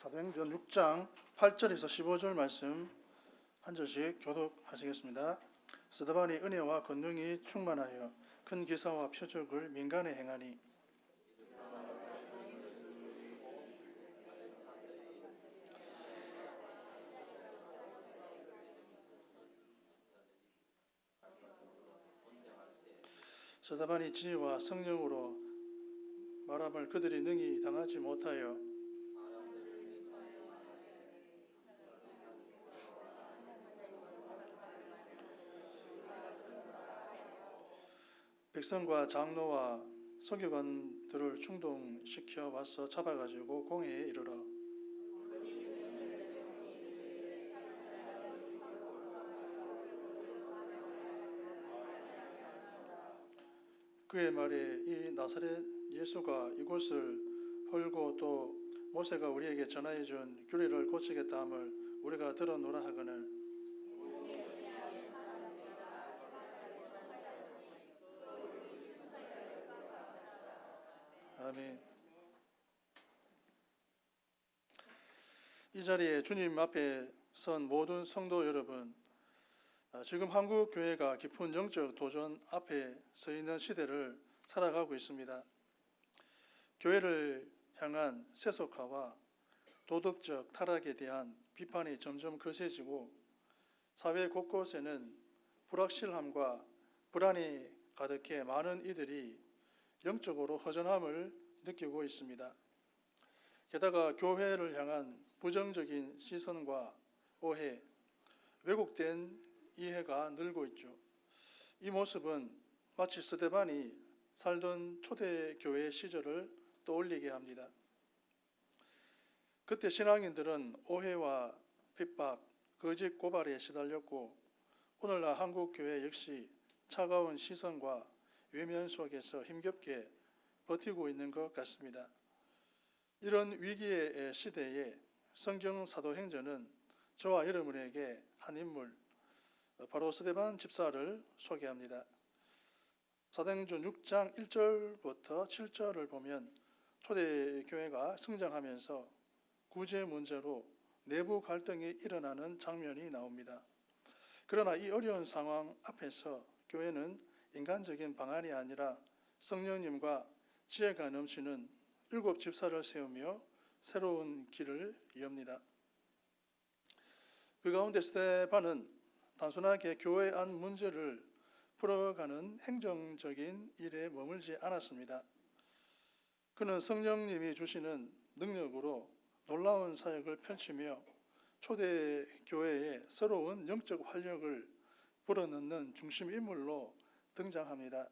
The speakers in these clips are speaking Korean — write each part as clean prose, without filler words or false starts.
사도행전 6장 8절에서 15절 말씀 한 절씩 교독하시겠습니다. 스데반이 은혜와 권능이 충만하여 큰 기사와 표적을 민간에 행하니 스데반이 지혜와 성령으로 말함을 그들이 능히 당하지 못하여 백성과 장로와 서기관들을 충동시켜 와서 잡아가지고 공회에 이르러 그의 말에 이 나사렛 예수가 이곳을 헐고 또 모세가 우리에게 전하여 준 규례를 고치겠다 함을 우리가 들어노라 하거늘 아멘. 이 자리에 주님 앞에 선 모든 성도 여러분, 지금 한국 교회가 깊은 영적 도전 앞에 서 있는 시대를 살아가고 있습니다. 교회를 향한 세속화와 도덕적 타락에 대한 비판이 점점 거세지고 사회 곳곳에는 불확실함과 불안이 가득해 많은 이들이 영적으로 허전함을 느끼고 있습니다. 게다가 교회를 향한 부정적인 시선과 오해, 왜곡된 이해가 늘고 있죠. 이 모습은 마치 스데반이 살던 초대교회 시절을 떠올리게 합니다. 그때 신앙인들은 오해와 핍박, 거짓 고발에 시달렸고 오늘날 한국교회 역시 차가운 시선과 외면 속에서 힘겹게 버티고 있는 것 같습니다. 이런 위기의 시대에 성경 사도행전은 저와 여러분에게 한 인물, 바로 스데반 집사를 소개합니다. 사도행전 6장 1절부터 7절을 보면 초대교회가 성장하면서 구제 문제로 내부 갈등이 일어나는 장면이 나옵니다. 그러나 이 어려운 상황 앞에서 교회는 인간적인 방안이 아니라 성령님과 지혜가 넘치는 7 집사를 세우며 새로운 길을 엽니다. 그 가운데 스데반은 단순하게 교회 안 문제를 풀어가는 행정적인 일에 머물지 않았습니다. 그는 성령님이 주시는 능력으로 놀라운 사역을 펼치며 초대교회에 새로운 영적 활력을 불어넣는 중심 인물로 등장합니다.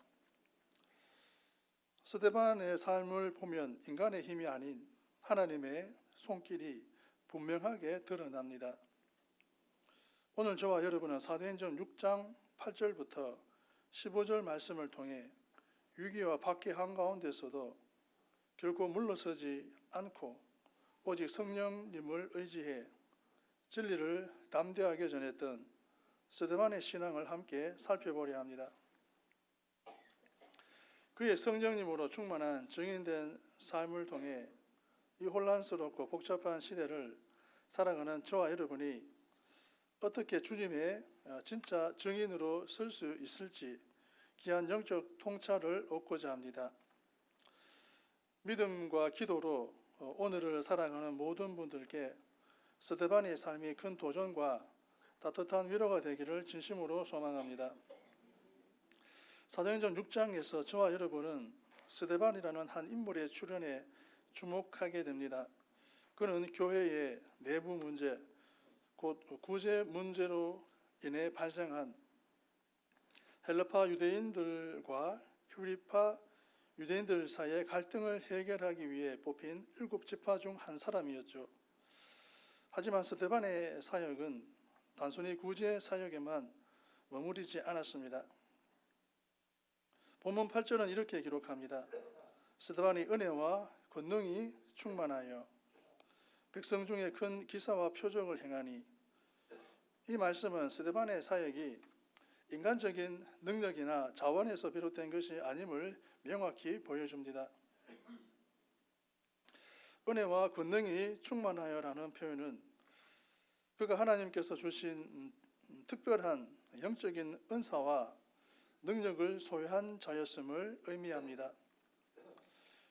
스데반의 삶을 보면 인간의 힘이 아닌 하나님의 손길이 분명하게 드러납니다. 오늘 저와 여러분은 사도행전 6장 8절부터 15절 말씀을 통해 위기와 박해 한가운데서도 결코 물러서지 않고 오직 성령님을 의지해 진리를 담대하게 전했던 스데반의 신앙을 함께 살펴보려 합니다. 그의 성령님으로 충만한 증인된 삶을 통해 이 혼란스럽고 복잡한 시대를 살아가는 저와 여러분이 어떻게 주님의 진짜 증인으로 설 수 있을지 귀한 영적 통찰을 얻고자 합니다. 믿음과 기도로 오늘을 살아가는 모든 분들께 스데반의 삶이 큰 도전과 따뜻한 위로가 되기를 진심으로 소망합니다. 사도행전 6장에서 저와 여러분은 스데반이라는 한 인물의 출현에 주목하게 됩니다. 그는 교회의 내부 문제, 곧 구제 문제로 인해 발생한 헬라파 유대인들과 휴리파 유대인들 사이의 갈등을 해결하기 위해 뽑힌 7 지파 중 한 사람이었죠. 하지만 스데반의 사역은 단순히 구제 사역에만 머무르지 않았습니다. 본문 8절은 이렇게 기록합니다. 스데반이 은혜와 권능이 충만하여 백성 중에 큰 기사와 표적을 행하니, 이 말씀은 스데반의 사역이 인간적인 능력이나 자원에서 비롯된 것이 아님을 명확히 보여줍니다. 은혜와 권능이 충만하여라는 표현은 그가 하나님께서 주신 특별한 영적인 은사와 능력을 소유한 자였음을 의미합니다.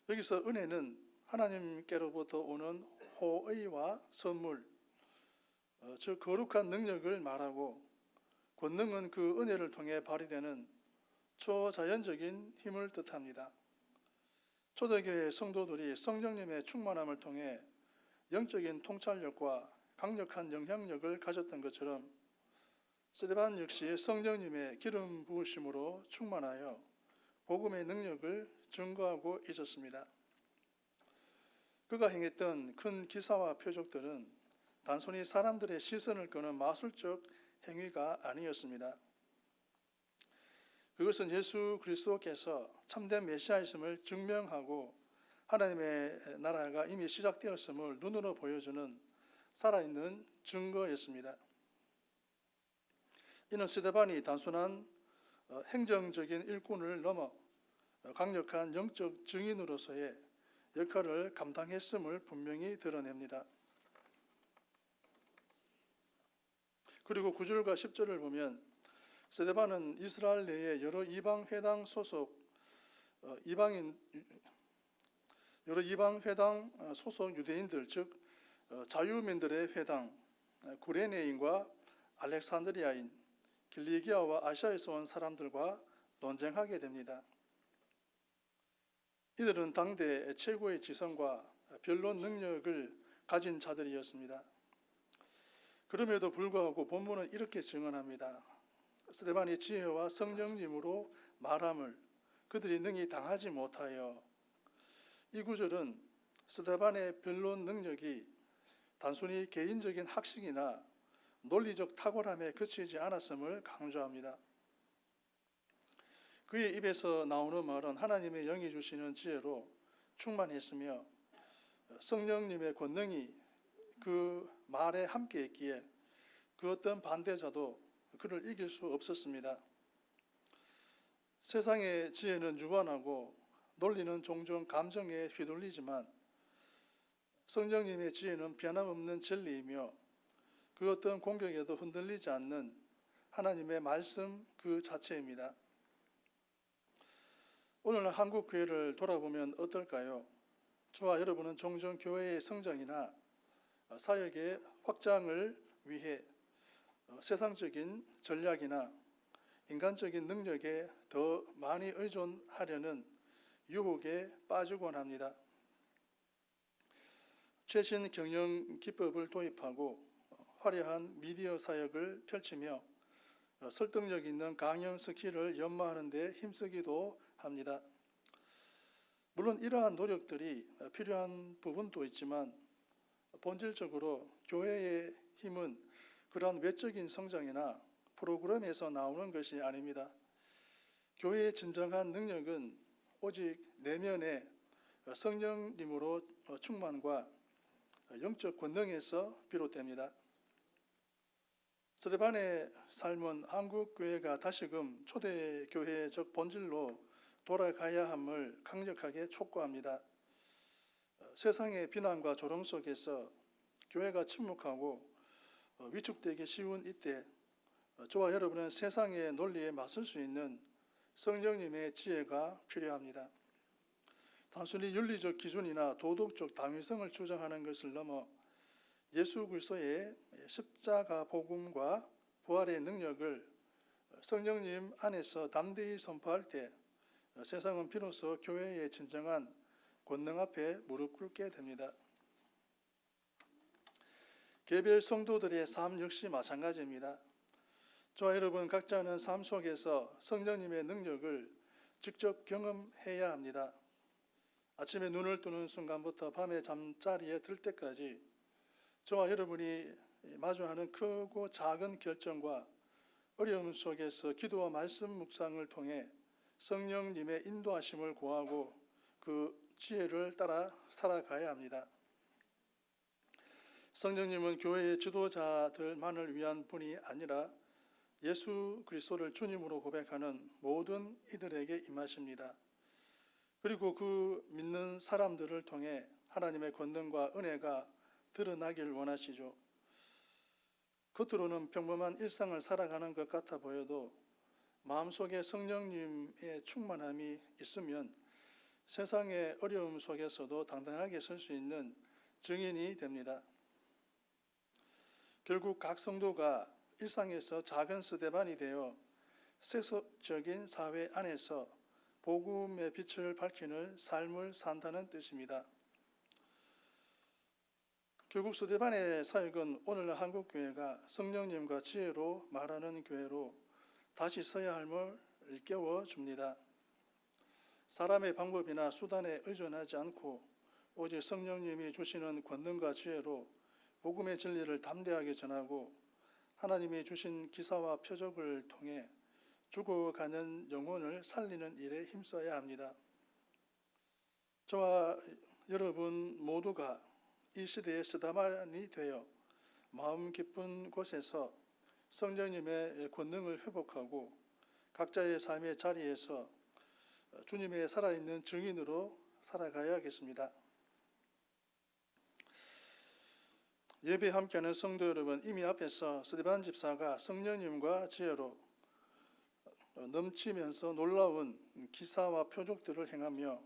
여기서 은혜는 하나님께로부터 오는 호의와 선물, 즉 거룩한 능력을 말하고, 권능은 그 은혜를 통해 발휘되는 초자연적인 힘을 뜻합니다. 초대교회 성도들이 성령님의 충만함을 통해 영적인 통찰력과 강력한 영향력을 가졌던 것처럼 스데반 역시 성령님의 기름 부으심으로 충만하여 복음의 능력을 증거하고 있었습니다. 그가 행했던 큰 기사와 표적들은 단순히 사람들의 시선을 끄는 마술적 행위가 아니었습니다. 그것은 예수 그리스도께서 참된 메시아이심을 증명하고 하나님의 나라가 이미 시작되었음을 눈으로 보여주는 살아있는 증거였습니다. 이는 스데반이 단순한 행정적인 일꾼을 넘어 강력한 영적 증인으로서의 역할을 감당했음을 분명히 드러냅니다. 그리고 9절과 10절을 보면 스데반은 이스라엘 내의 여러 이방 회당 소속 유대인들, 즉 자유민들의 회당, 구레네인과 알렉산드리아인, 길리기아와 아시아에서 온 사람들과 논쟁하게 됩니다. 이들은 당대 최고의 지성과 변론 능력을 가진 자들이었습니다. 그럼에도 불구하고 본문은 이렇게 증언합니다. 스데반의 지혜와 성령님으로 말함을 그들이 능히 당하지 못하여. 이 구절은 스데반의 변론 능력이 단순히 개인적인 학식이나 논리적 탁월함에 그치지 않았음을 강조합니다. 그의 입에서 나오는 말은 하나님의 영이 주시는 지혜로 충만했으며 성령님의 권능이 그 말에 함께했기에 그 어떤 반대자도 그를 이길 수 없었습니다. 세상의 지혜는 유한하고 논리는 종종 감정에 휘둘리지만 성령님의 지혜는 변함없는 진리이며 그 어떤 공격에도 흔들리지 않는 하나님의 말씀 그 자체입니다. 오늘 한국 교회를 돌아보면 어떨까요? 저와 여러분은 종종 교회의 성장이나 사역의 확장을 위해 세상적인 전략이나 인간적인 능력에 더 많이 의존하려는 유혹에 빠지곤 합니다. 최신 경영 기법을 도입하고 화려한 미디어 사역을 펼치며 설득력 있는 강연 스킬을 연마하는 데 힘쓰기도 합니다. 물론 이러한 노력들이 필요한 부분도 있지만 본질적으로 교회의 힘은 그러한 외적인 성장이나 프로그램에서 나오는 것이 아닙니다. 교회의 진정한 능력은 오직 내면의 성령님으로 충만과 영적 권능에서 비롯됩니다. 스데반의 삶은 한국 교회가 다시금 초대교회적 본질로 돌아가야 함을 강력하게 촉구합니다. 세상의 비난과 조롱 속에서 교회가 침묵하고 위축되기 쉬운 이때 저와 여러분은 세상의 논리에 맞설 수 있는 성령님의 지혜가 필요합니다. 단순히 윤리적 기준이나 도덕적 당위성을 주장하는 것을 넘어 예수 그리스도의 십자가 복음과 부활의 능력을 성령님 안에서 담대히 선포할 때 세상은 비로소 교회의 진정한 권능 앞에 무릎 꿇게 됩니다. 개별 성도들의 삶 역시 마찬가지입니다. 저와 여러분 각자는 삶 속에서 성령님의 능력을 직접 경험해야 합니다. 아침에 눈을 뜨는 순간부터 밤에 잠자리에 들 때까지 저와 여러분이 마주하는 크고 작은 결정과 어려움 속에서 기도와 말씀 묵상을 통해 성령님의 인도하심을 구하고 그 지혜를 따라 살아가야 합니다. 성령님은 교회의 지도자들만을 위한 분이 아니라 예수 그리스도를 주님으로 고백하는 모든 이들에게 임하십니다. 그리고 그 믿는 사람들을 통해 하나님의 권능과 은혜가 드러나길 원하시죠. 겉으로는 평범한 일상을 살아가는 것 같아 보여도 마음속에 성령님의 충만함이 있으면 세상의 어려움 속에서도 당당하게 설 수 있는 증인이 됩니다. 결국 각 성도가 일상에서 작은 스데반이 되어 세속적인 사회 안에서 복음의 빛을 밝히는 삶을 산다는 뜻입니다. 결국 스데반의 사역은 오늘 한국교회가 성령님과 지혜로 말하는 교회로 다시 서야 할을 일깨워줍니다. 사람의 방법이나 수단에 의존하지 않고 오직 성령님이 주시는 권능과 지혜로 복음의 진리를 담대하게 전하고 하나님이 주신 기사와 표적을 통해 죽어가는 영혼을 살리는 일에 힘써야 합니다. 저와 여러분 모두가 이 시대의 스데반이 되어 마음 깊은 곳에서 성령님의 권능을 회복하고 각자의 삶의 자리에서 주님의 살아있는 증인으로 살아가야겠습니다. 예배 함께하는 성도 여러분, 이미 앞에서 스데반 집사가 성령님과 지혜로 넘치면서 놀라운 기사와 표적들을 행하며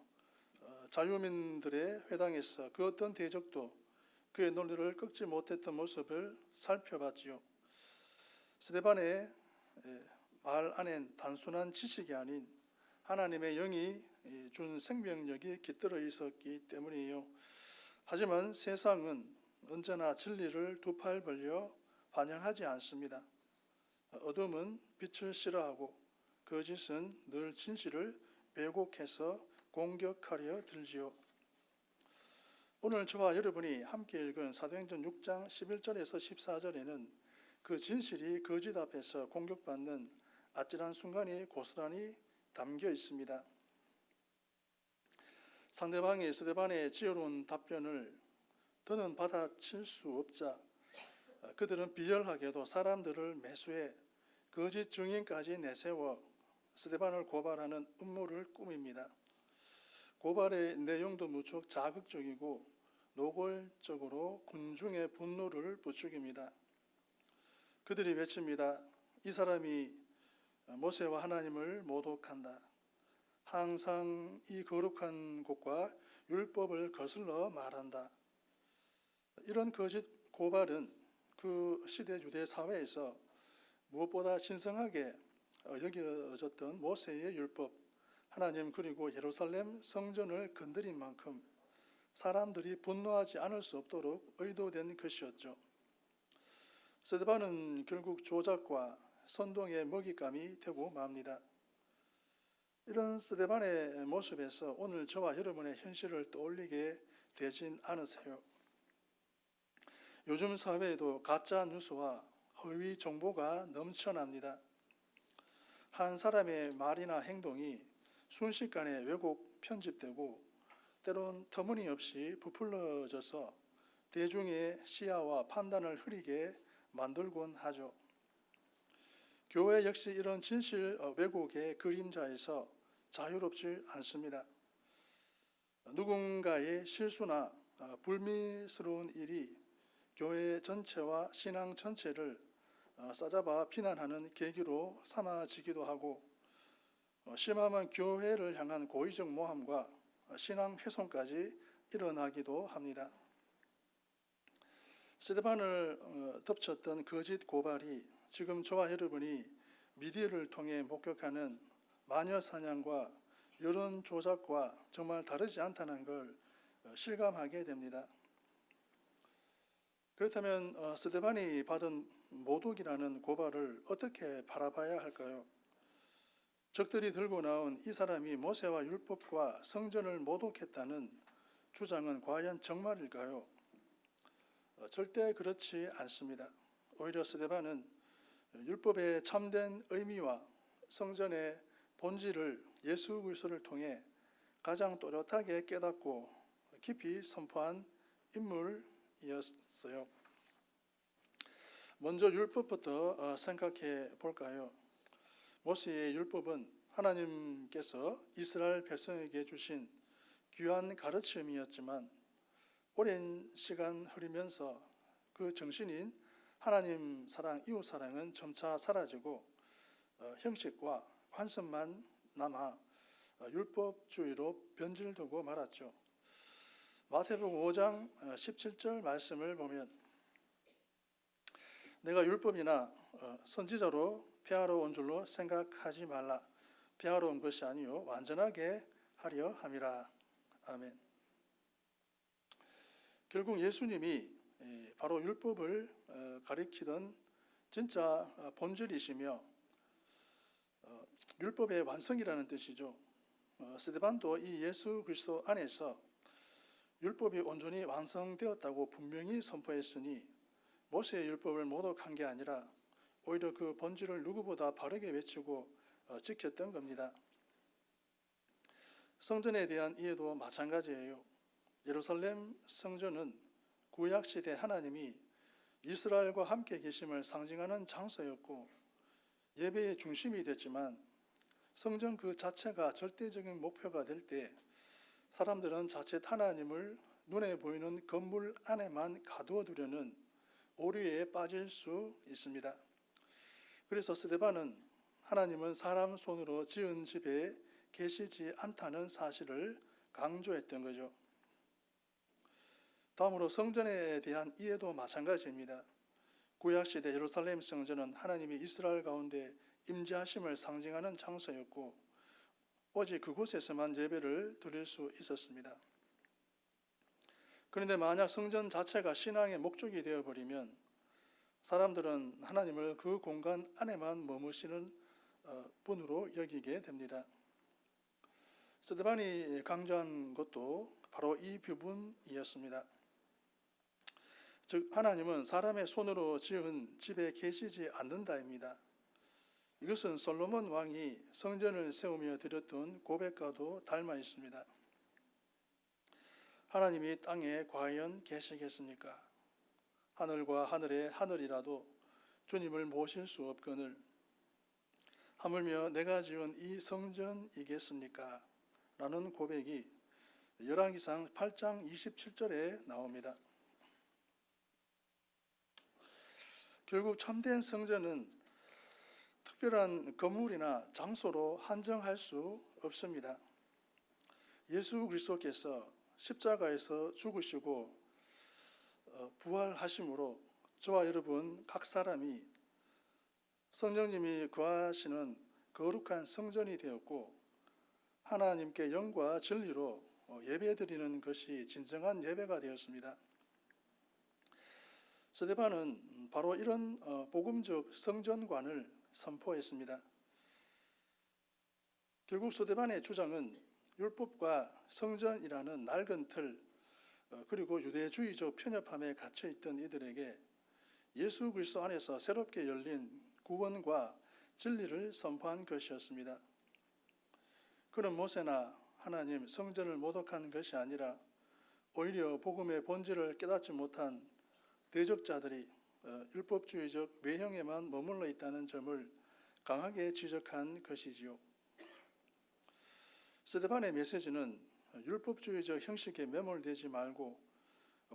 자유민들의 회당에서 그 어떤 대적도 그의 논리를 꺾지 못했던 모습을 살펴봤지요. 스데반의 말 안엔 단순한 지식이 아닌 하나님의 영이 준 생명력이 깃들어 있었기 때문이에요. 하지만 세상은 언제나 진리를 두 팔 벌려 환영하지 않습니다. 어둠은 빛을 싫어하고 거짓은 늘 진실을 왜곡해서 공격하려 들지요. 오늘 저와 여러분이 함께 읽은 사도행전 6장 11절에서 14절에는 그 진실이 거짓 앞에서 공격받는 아찔한 순간이 고스란히 담겨 있습니다. 상대방이 스데반의 지혜로운 답변을 더는 받아칠 수 없자 그들은 비열하게도 사람들을 매수해 거짓 증인까지 내세워 스데반을 고발하는 음모를 꾸밉니다. 고발의 내용도 무척 자극적이고 노골적으로 군중의 분노를 부추깁니다. 그들이 외칩니다. 이 사람이 모세와 하나님을 모독한다. 항상 이 거룩한 곳과 율법을 거슬러 말한다. 이런 거짓 고발은 그 시대 유대 사회에서 무엇보다 신성하게 여겨졌던 모세의 율법, 하나님 그리고 예루살렘 성전을 건드린 만큼 사람들이 분노하지 않을 수 없도록 의도된 것이었죠. 스데반은 결국 조작과 선동의 먹잇감이 되고 맙니다. 이런 스데반의 모습에서 오늘 저와 여러분의 현실을 떠올리게 되진 않으세요? 요즘 사회에도 가짜 뉴스와 허위 정보가 넘쳐납니다. 한 사람의 말이나 행동이 순식간에 왜곡 편집되고 때론 터무니없이 부풀려져서 대중의 시야와 판단을 흐리게 만들곤 하죠. 교회 역시 이런 진실 왜곡의 그림자에서 자유롭지 않습니다. 누군가의 실수나 불미스러운 일이 교회 전체와 신앙 전체를 싸잡아 비난하는 계기로 삼아지기도 하고 심하면 교회를 향한 고의적 모함과 신앙 훼손까지 일어나기도 합니다. 스데반을 덮쳤던 거짓 고발이 지금 저와 여러분이 미디어를 통해 목격하는 마녀 사냥과 여론 조작과 정말 다르지 않다는 걸 실감하게 됩니다. 그렇다면 스데반이 받은 모독이라는 고발을 어떻게 바라봐야 할까요? 적들이 들고 나온 이 사람이 모세와 율법과 성전을 모독했다는 주장은 과연 정말일까요? 절대 그렇지 않습니다. 오히려 스데반은 율법의 참된 의미와 성전의 본질을 예수 그리스도를 통해 가장 또렷하게 깨닫고 깊이 선포한 인물이었어요. 먼저 율법부터 생각해 볼까요? 모세의 율법은 하나님께서 이스라엘 백성에게 주신 귀한 가르침이었지만 오랜 시간 흐르면서 그 정신인 하나님 사랑, 이웃 사랑은 점차 사라지고 형식과 관습만 남아 율법주의로 변질되고 말았죠. 마태복음 5장 17절 말씀을 보면 내가 율법이나 선지자로 폐하러 온 줄로 생각하지 말라. 폐하러 온 것이 아니요 완전하게 하려 함이라. 아멘. 결국 예수님이 바로 율법을 가리키던 진짜 본질이시며 율법의 완성이라는 뜻이죠. 스데반도 이 예수 그리스도 안에서 율법이 온전히 완성되었다고 분명히 선포했으니 모세의 율법을 모독한 게 아니라 오히려 그 본질을 누구보다 바르게 외치고 지켰던 겁니다. 성전에 대한 이해도 마찬가지예요. 예루살렘 성전은 구약시대 하나님이 이스라엘과 함께 계심을 상징하는 장소였고 예배의 중심이 됐지만 성전 그 자체가 절대적인 목표가 될 때 사람들은 자칫 하나님을 눈에 보이는 건물 안에만 가두어두려는 오류에 빠질 수 있습니다. 그래서 스데반은 하나님은 사람 손으로 지은 집에 계시지 않다는 사실을 강조했던 거죠. 다음으로 성전에 대한 이해도 마찬가지입니다. 구약시대 예루살렘 성전은 하나님이 이스라엘 가운데 임재하심을 상징하는 장소였고 오직 그곳에서만 예배를 드릴 수 있었습니다. 그런데 만약 성전 자체가 신앙의 목적이 되어버리면 사람들은 하나님을 그 공간 안에만 머무시는 분으로 여기게 됩니다. 스데반이 강조한 것도 바로 이 부분이었습니다. 즉 하나님은 사람의 손으로 지은 집에 계시지 않는다입니다. 이것은 솔로몬 왕이 성전을 세우며 드렸던 고백과도 닮아 있습니다. 하나님이 땅에 과연 계시겠습니까? 하늘과 하늘의 하늘이라도 주님을 모실 수 없거늘 하물며 내가 지은 이 성전이겠습니까? 라는 고백이 열왕기상 8장 27절에 나옵니다. 결국 참된 성전은 특별한 건물이나 장소로 한정할 수 없습니다. 예수 그리스도께서 십자가에서 죽으시고 부활하심으로 저와 여러분 각 사람이 성령님이 거하시는 거룩한 성전이 되었고 하나님께 영과 진리로 예배드리는 것이 진정한 예배가 되었습니다. 스데반은 바로 이런 복음적 성전관을 선포했습니다. 결국 스데반의 주장은 율법과 성전이라는 낡은 틀 그리고 유대주의적 편협함에 갇혀있던 이들에게 예수 그리스도 안에서 새롭게 열린 구원과 진리를 선포한 것이었습니다. 그는 모세나 하나님 성전을 모독한 것이 아니라 오히려 복음의 본질을 깨닫지 못한 대적자들이 율법주의적 외형에만 머물러 있다는 점을 강하게 지적한 것이지요. 스데반의 메시지는 율법주의적 형식에 매몰되지 말고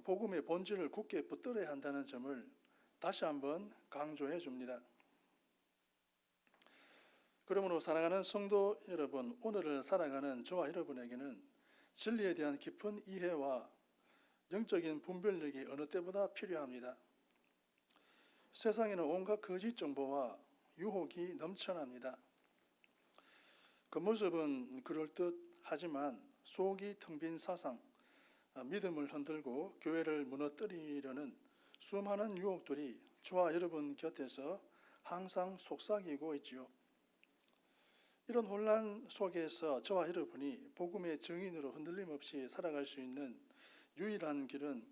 복음의 본질을 굳게 붙들어야 한다는 점을 다시 한번 강조해 줍니다. 그러므로 사랑하는 성도 여러분, 오늘을 살아가는 저와 여러분에게는 진리에 대한 깊은 이해와 영적인 분별력이 어느 때보다 필요합니다. 세상에는 온갖 거짓 정보와 유혹이 넘쳐납니다. 겉모습은 그럴듯하지만 속이 텅 빈 사상, 믿음을 흔들고 교회를 무너뜨리려는 수많은 유혹들이 저와 여러분 곁에서 항상 속삭이고 있지요. 이런 혼란 속에서 저와 여러분이 복음의 증인으로 흔들림 없이 살아갈 수 있는 유일한 길은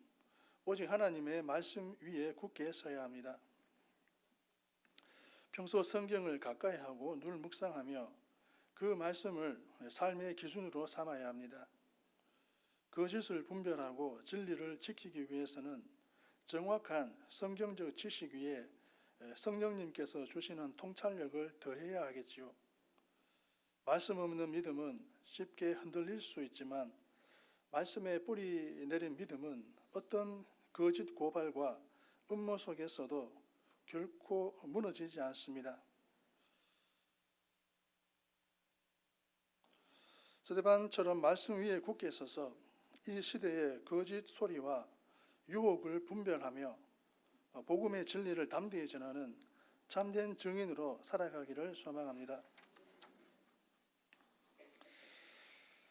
오직 하나님의 말씀 위에 굳게 서야 합니다. 평소 성경을 가까이 하고 늘 묵상하며 그 말씀을 삶의 기준으로 삼아야 합니다. 거짓을 분별하고 진리를 지키기 위해서는 정확한 성경적 지식 위에 성령님께서 주시는 통찰력을 더해야 하겠지요. 말씀 없는 믿음은 쉽게 흔들릴 수 있지만 말씀에 뿌리 내린 믿음은 어떤 거짓 고발과 음모 속에서도 결코 무너지지 않습니다. 스데반처럼 말씀 위에 굳게 서서 이 시대의 거짓 소리와 유혹을 분별하며 복음의 진리를 담대히 전하는 참된 증인으로 살아가기를 소망합니다.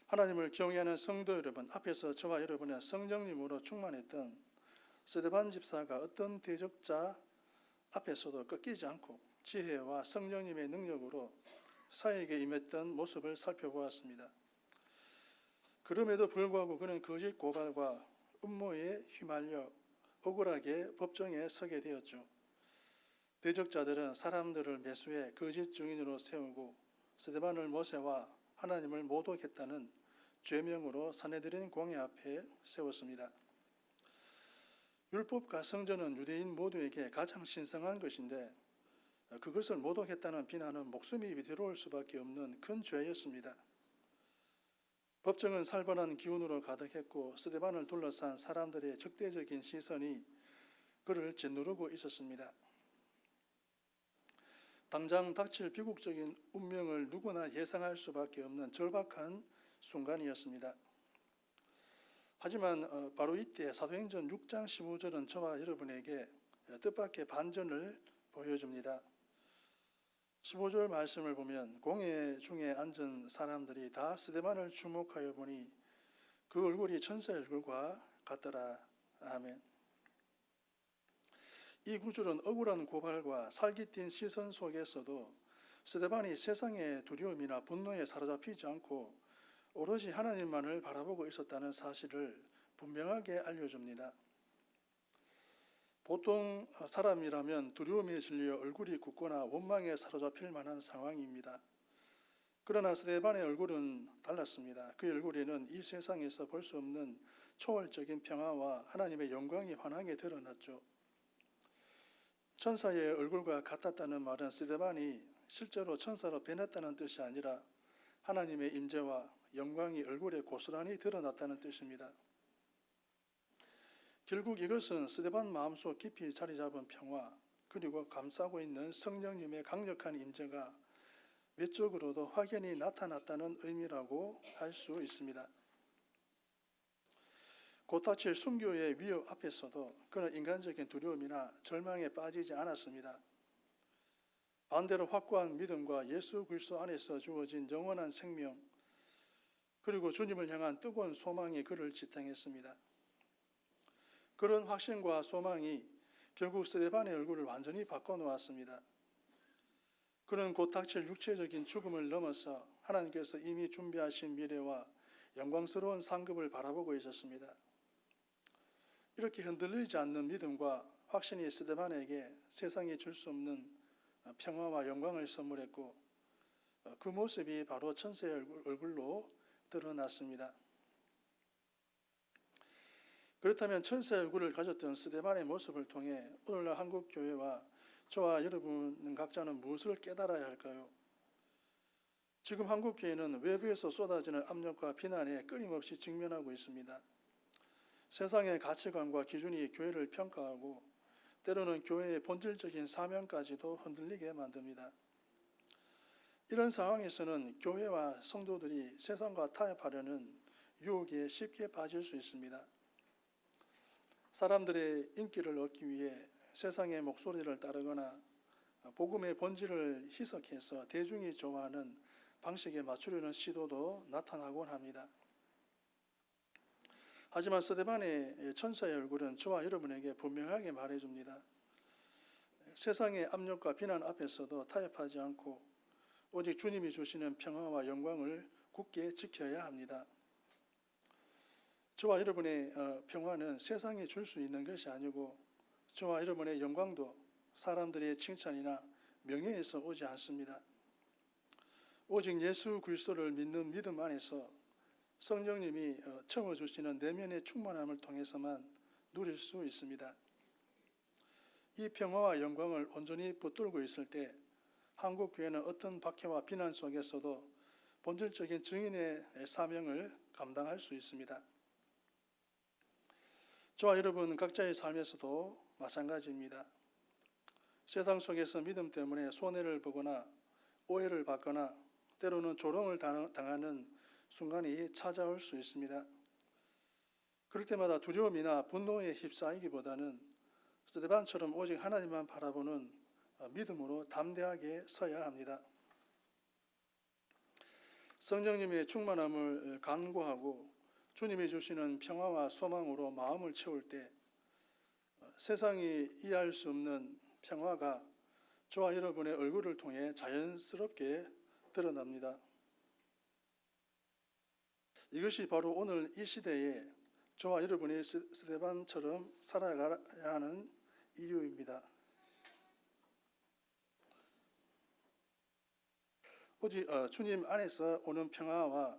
하나님을 경외하는 성도 여러분, 앞에서 저와 여러분의 성령님으로 충만했던 스데반 집사가 어떤 대적자 앞에서도 꺾이지 않고 지혜와 성령님의 능력으로 사역에 임했던 모습을 살펴보았습니다. 그럼에도 불구하고 그는 거짓 고발과 음모에 휘말려 억울하게 법정에 서게 되었죠. 대적자들은 사람들을 매수해 거짓 증인으로 세우고 스데반을 모세와 하나님을 모독했다는 죄명으로 사내들인 공회 앞에 세웠습니다. 율법과 성전은 유대인 모두에게 가장 신성한 것인데 그것을 모독했다는 비난은 목숨이 위태로울 수밖에 없는 큰 죄였습니다. 법정은 살벌한 기운으로 가득했고 스데반을 둘러싼 사람들의 적대적인 시선이 그를 짓누르고 있었습니다. 당장 닥칠 비극적인 운명을 누구나 예상할 수밖에 없는 절박한 순간이었습니다. 하지만 바로 이때 사도행전 6장 15절은 저와 여러분에게 뜻밖의 반전을 보여줍니다. 15절 말씀을 보면 공회 중에 앉은 사람들이 다 스데반을 주목하여 보니 그 얼굴이 천사의 얼굴과 같더라. 아멘. 이 구절은 억울한 고발과 살깃뛴 시선 속에서도 스데반이 세상의 두려움이나 분노에 사로잡히지 않고 오로지 하나님만을 바라보고 있었다는 사실을 분명하게 알려줍니다. 보통 사람이라면 두려움에 질려 얼굴이 굳거나 원망에 사로잡힐 만한 상황입니다. 그러나 스데반의 얼굴은 달랐습니다. 그의 얼굴에는 이 세상에서 볼 수 없는 초월적인 평화와 하나님의 영광이 환하게 드러났죠. 천사의 얼굴과 같았다는 말은 스데반이 실제로 천사로 변했다는 뜻이 아니라 하나님의 임재와 영광이 얼굴에 고스란히 드러났다는 뜻입니다. 결국 이것은 스데반 마음속 깊이 자리 잡은 평화 그리고 감싸고 있는 성령님의 강력한 임재가 외적으로도 확연히 나타났다는 의미라고 할 수 있습니다. 곧 닥칠 순교의 위협 앞에서도 그는 인간적인 두려움이나 절망에 빠지지 않았습니다. 반대로 확고한 믿음과 예수 그리스도 안에서 주어진 영원한 생명 그리고 주님을 향한 뜨거운 소망이 그를 지탱했습니다. 그런 확신과 소망이 결국 스데반의 얼굴을 완전히 바꿔놓았습니다. 그는 곧 닥칠 육체적인 죽음을 넘어서 하나님께서 이미 준비하신 미래와 영광스러운 상급을 바라보고 있었습니다. 이렇게 흔들리지 않는 믿음과 확신이 스데반에게 세상이 줄 수 없는 평화와 영광을 선물했고 그 모습이 바로 천사의 얼굴로 드러났습니다. 그렇다면 천사의 얼굴을 가졌던 스데반의 모습을 통해 오늘날 한국 교회와 저와 여러분 각자는 무엇을 깨달아야 할까요? 지금 한국 교회는 외부에서 쏟아지는 압력과 비난에 끊임없이 직면하고 있습니다. 세상의 가치관과 기준이 교회를 평가하고 때로는 교회의 본질적인 사명까지도 흔들리게 만듭니다. 이런 상황에서는 교회와 성도들이 세상과 타협하려는 유혹에 쉽게 빠질 수 있습니다. 사람들의 인기를 얻기 위해 세상의 목소리를 따르거나 복음의 본질을 희석해서 대중이 좋아하는 방식에 맞추려는 시도도 나타나곤 합니다. 하지만 스데반의 천사의 얼굴은 저와 여러분에게 분명하게 말해줍니다. 세상의 압력과 비난 앞에서도 타협하지 않고 오직 주님이 주시는 평화와 영광을 굳게 지켜야 합니다. 저와 여러분의 평화는 세상이 줄 수 있는 것이 아니고 저와 여러분의 영광도 사람들의 칭찬이나 명예에서 오지 않습니다. 오직 예수 그리스도를 믿는 믿음 안에서 성령님이 채워주시는 내면의 충만함을 통해서만 누릴 수 있습니다. 이 평화와 영광을 온전히 붙들고 있을 때 한국교회는 어떤 박해와 비난 속에서도 본질적인 증인의 사명을 감당할 수 있습니다. 저와 여러분 각자의 삶에서도 마찬가지입니다. 세상 속에서 믿음 때문에 손해를 보거나 오해를 받거나 때로는 조롱을 당하는 순간이 찾아올 수 있습니다. 그럴 때마다 두려움이나 분노에 휩싸이기보다는 스데반처럼 오직 하나님만 바라보는 믿음으로 담대하게 서야 합니다. 성령님의 충만함을 간구하고 주님이 주시는 평화와 소망으로 마음을 채울 때 세상이 이해할 수 없는 평화가 저와 여러분의 얼굴을 통해 자연스럽게 드러납니다. 이것이 바로 오늘 이 시대에 저와 여러분이 스데반처럼 살아가야 하는 이유입니다. 오직 주님 안에서 오는 평화와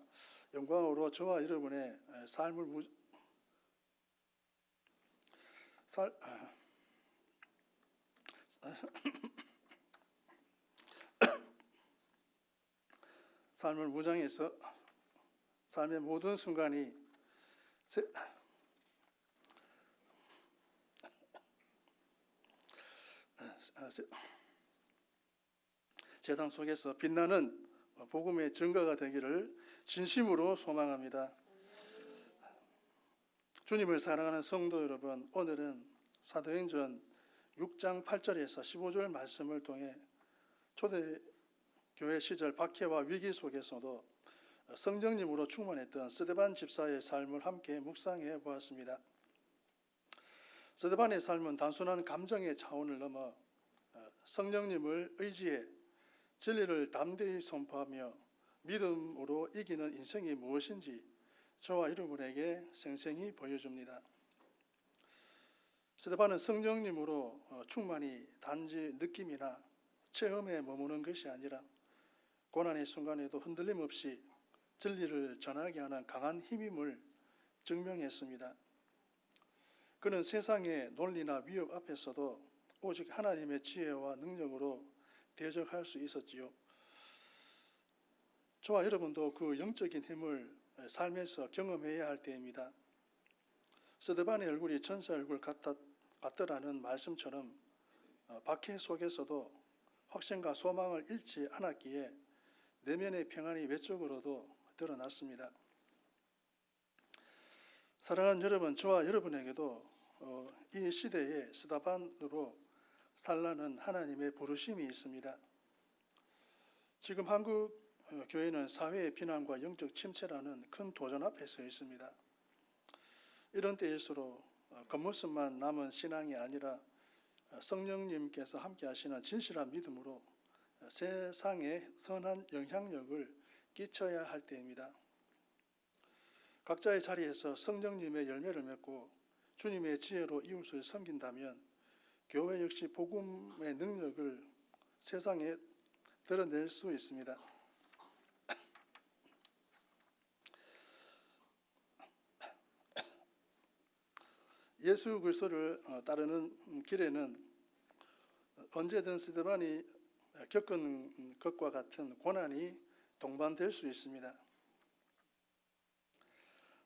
영광으로 저와 여러분의 삶을 삶을 무장해서 삶의 모든 순간이 세상 속에서 빛나는 복음의 증거가 되기를 진심으로 소망합니다. 주님을 사랑하는 성도 여러분, 오늘은 사도행전 6장 8절에서 15절 말씀을 통해 초대교회 시절 박해와 위기 속에서도 성령님으로 충만했던 스데반 집사의 삶을 함께 묵상해 보았습니다. 스데반의 삶은 단순한 감정의 차원을 넘어 성령님을 의지해 진리를 담대히 선포하며 믿음으로 이기는 인생이 무엇인지 저와 여러분에게 생생히 보여줍니다. 스데반은 성령님으로 충만히 단지 느낌이나 체험에 머무는 것이 아니라 고난의 순간에도 흔들림 없이 진리를 전하게 하는 강한 힘임을 증명했습니다. 그는 세상의 논리나 위협 앞에서도 오직 하나님의 지혜와 능력으로 대적할 수 있었지요. 저와 여러분도 그 영적인 힘을 삶에서 경험해야 할 때입니다. 스데반의 얼굴이 천사 얼굴 같더라는 말씀처럼 박해 속에서도 확신과 소망을 잃지 않았기에 내면의 평안이 외적으로도 드러났습니다. 사랑하는 여러분, 저와 여러분에게도 이 시대에 스데반으로 살라는 하나님의 부르심이 있습니다. 지금 한국 교회는 사회의 비난과 영적 침체라는 큰 도전 앞에 서 있습니다. 이런 때일수록 겉모습만 남은 신앙이 아니라 성령님께서 함께 하시는 진실한 믿음으로 세상에 선한 영향력을 끼쳐야 할 때입니다. 각자의 자리에서 성령님의 열매를 맺고 주님의 지혜로 이웃을 섬긴다면 교회 역시 복음의 능력을 세상에 드러낼 수 있습니다. 예수 그리스도를 따르는 길에는 언제든 스데반이 겪은 것과 같은 고난이 동반될 수 있습니다.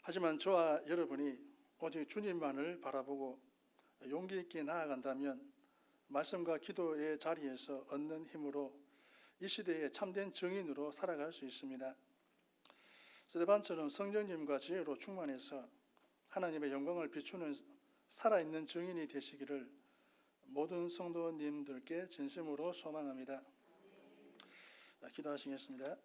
하지만 저와 여러분이 오직 주님만을 바라보고 용기 있게 나아간다면 말씀과 기도의 자리에서 얻는 힘으로 이 시대의 참된 증인으로 살아갈 수 있습니다. 스데반처럼 성령님과 지혜로 충만해서 하나님의 영광을 비추는 살아있는 증인이 되시기를 모든 성도님들께 진심으로 소망합니다. 기도하시겠습니다.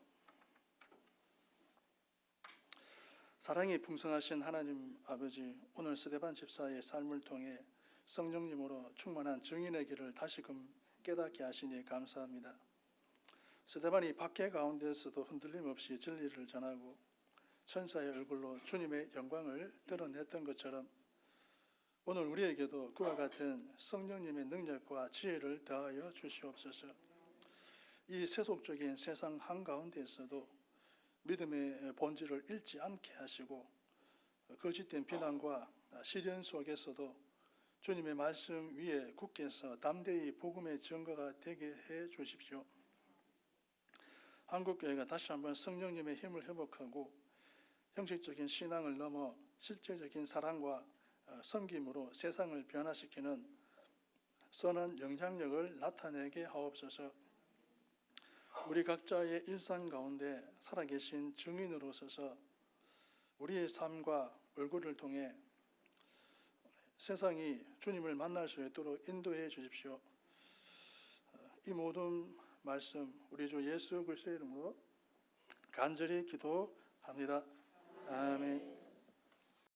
사랑이 풍성하신 하나님 아버지, 오늘 스데반 집사의 삶을 통해 성령님으로 충만한 증인의 길을 다시금 깨닫게 하시니 감사합니다. 스데반이 박해 가운데서도 흔들림 없이 진리를 전하고 천사의 얼굴로 주님의 영광을 드러냈던 것처럼 오늘 우리에게도 그와 같은 성령님의 능력과 지혜를 더하여 주시옵소서. 이 세속적인 세상 한가운데에서도 믿음의 본질을 잃지 않게 하시고 거짓된 비난과 시련 속에서도 주님의 말씀 위에 굳게 서 담대히 복음의 증거가 되게 해 주십시오. 한국교회가 다시 한번 성령님의 힘을 회복하고 형식적인 신앙을 넘어 실제적인 사랑과 섬김으로 세상을 변화시키는 선한 영향력을 나타내게 하옵소서. 우리 각자의 일상 가운데 살아계신 증인으로 서서 우리의 삶과 얼굴을 통해 세상이 주님을 만날 수 있도록 인도해 주십시오. 이 모든 말씀 우리 주 예수 그리스도의 이름으로 간절히 기도합니다. 아멘.